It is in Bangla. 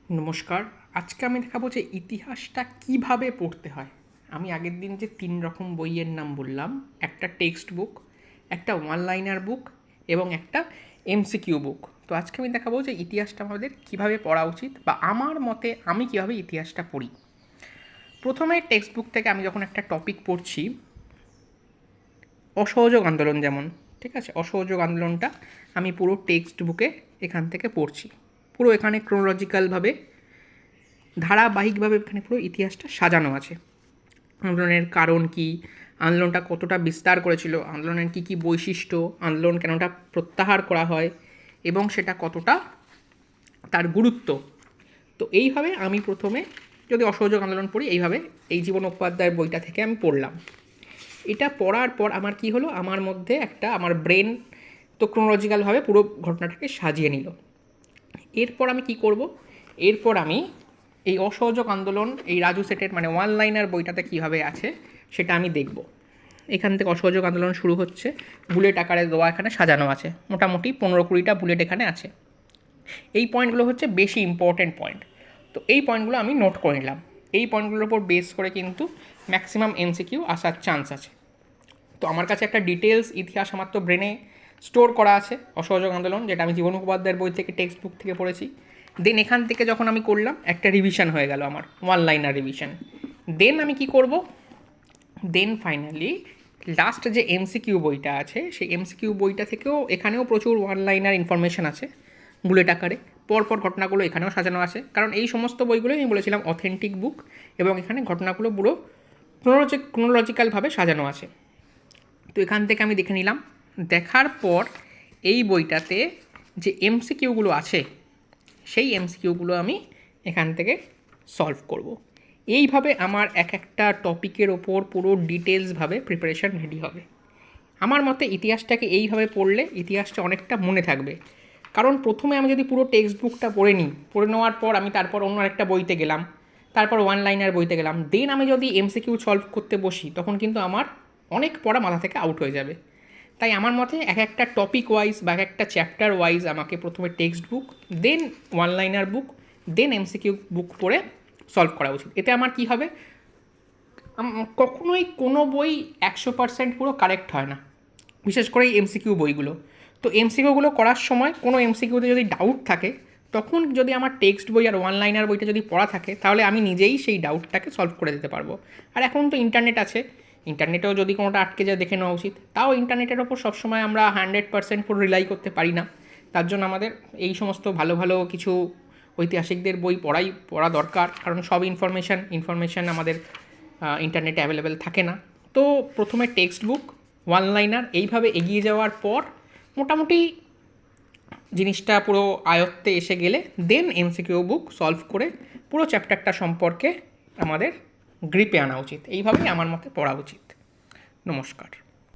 নমস্কার। আজকে আমি দেখাবো যে ইতিহাসটা কিভাবে পড়তে হয়। আমি আগের দিন যে ৩ রকম বইয়ের নাম বললাম, একটা টেক্সট বুক, একটা ওয়ান লাইনার বুক এবং একটা এমসিকিউ বুক। তো আজকে আমি দেখাবো যে ইতিহাসটা আমাদের কিভাবে পড়া উচিত বা আমার মতে আমি কিভাবে ইতিহাসটা পড়ি। প্রথমে টেক্সট বুক থেকে আমি যখন একটা টপিক পড়ছি, অসহযোগ আন্দোলন যেমন, ঠিক আছে? অসহযোগ আন্দোলনটা আমি পুরো টেক্সট বুকে এখান থেকে পড়ছি। পুরো এখানে ক্রোনোলজিক্যালভাবে ধারাবাহিকভাবে এখানে পুরো ইতিহাসটা সাজানো আছে। আন্দোলনের কারণ কী, আন্দোলনটা কতটা বিস্তার করেছিল, আন্দোলনের কী কী বৈশিষ্ট্য, আন্দোলন কেনটা প্রত্যাহার করা হয় এবং সেটা কতটা তার গুরুত্ব। তো এইভাবে আমি প্রথমে যদি অসহযোগ আন্দোলন পড়ি, এইভাবে এই জীবন উপাধ্যায়ের বইটা থেকে আমি পড়লাম। এটা পড়ার পর আমার কি হলো, আমার মধ্যে একটা আমার ব্রেন তো ক্রোনোলজিক্যালভাবে পুরো ঘটনাটাকে সাজিয়ে নিল। এরপর আমি কি করব, এরপর আমি এই অসহযোগ আন্দোলন এই রাজু সেটের মানে ওয়ান লাইনার বইটাতে কীভাবে আছে সেটা আমি দেখব। এখান থেকে অসহযোগ আন্দোলন শুরু হচ্ছে, বুলেট আকারে দেওয়া এখানে সাজানো আছে, মোটামুটি 15-20টা বুলেট এখানে আছে। এই পয়েন্টগুলো হচ্ছে বেশি ইম্পর্ট্যান্ট পয়েন্ট। তো এই পয়েন্টগুলো আমি নোট করে নিলাম। এই পয়েন্টগুলোর উপর বেস করে কিন্তু ম্যাক্সিমাম এমসিকিউ আসার চান্স আছে। তো আমার কাছে একটা ডিটেলস ইতিহাস আমার তো ব্রেনে স্টোর করা আছে, অসহযোগ আন্দোলন, যেটা আমি জীবন মুখোপাধ্যায়ের বই থেকে টেক্সট বুক থেকে পড়েছি। দেন এখান থেকে যখন আমি করলাম, একটা রিভিশন হয়ে গেল আমার, ওয়ান লাইনার রিভিশন। দেন আমি কি করব, দেন ফাইনালি লাস্ট যে এমসিকিউ বইটা আছে, সেই এমসিকিউ বইটা থেকেও এখানেও প্রচুর ওয়ান লাইনার ইনফরমেশান আছে বুলেট আকারে। পরপর ঘটনাগুলো এখানেও সাজানো আছে, কারণ এই সমস্ত বইগুলোই আমি বলেছিলাম অথেন্টিক বুক এবং এখানে ঘটনাগুলো পুরো ক্রোনোলজিক্যালভাবে সাজানো আছে। তো এখান থেকে আমি দেখে নিলাম। দেখার পর এই বইটাতে যে এমসিকিউগুলো আছে, সেই এমসিকিউগুলো আমি এখান থেকে সলভ করব। এইভাবে আমার এক একটা টপিকের ওপর পুরো ডিটেলসভাবে প্রিপারেশান রেডি হবে। আমার মতে ইতিহাসটাকে এইভাবে পড়লে ইতিহাসটা অনেকটা মনে থাকবে। কারণ প্রথমে আমি যদি পুরো টেক্সট বুকটা পড়ে নিই, পড়ে নেওয়ার পর আমি তারপর অন্য একটা বইতে গেলাম, তারপর ওয়ান লাইনার বইতে গেলাম, দেন আমি যদি এমসিকিউ সলভ করতে বসি, তখন কিন্তু আমার অনেক পড়া মাথা থেকে আউট হয়ে যাবে। তাই আমার মতে এক একটা টপিক ওয়াইজ বা এক একটা চ্যাপ্টার ওয়াইজ আমাকে প্রথমে টেক্সট বুক, দেন ওয়ান লাইনার বুক, দেন এমসিকিউ বুক পড়ে সলভ করা উচিত। এতে আমার কি হবে, কখনোই কোনো বই 100% পুরো কারেক্ট হয় না, বিশেষ করে এই এমসিকিউ বইগুলো। তো এমসিকিউগুলো করার সময় কোনো এমসিকিউতে যদি ডাউট থাকে, তখন যদি আমার টেক্সট বই আর ওয়ান লাইনার বইটা যদি পড়া থাকে, তাহলে আমি নিজেই সেই ডাউটটাকে সলভ করে দিতে পারবো। আর এখন তো ইন্টারনেট আছে, ইন্টারনেটেও যদি কোনোটা আটকে যায় দেখে নেওয়া উচিত। তাও ইন্টারনেটের ওপর সবসময় আমরা 100% পুরো রিলাই করতে পারি না। তার জন্য আমাদের এই সমস্ত ভালো ভালো কিছু ঐতিহাসিকদের বই পড়া দরকার, কারণ সব ইনফরমেশান আমাদের ইন্টারনেটে অ্যাভেলেবেল থাকে না। তো প্রথমে টেক্সট বুক, ওয়ান লাইনার, এইভাবে এগিয়ে যাওয়ার পর মোটামুটি জিনিসটা পুরো আয়ত্তে এসে গেলে দেন এমসিকিউ বুক সলভ করে পুরো চ্যাপ্টারটা সম্পর্কে আমাদের গ্রিপে আনা উচিত। এইভাবেই আমার মতে পড়া উচিত। নমস্কার।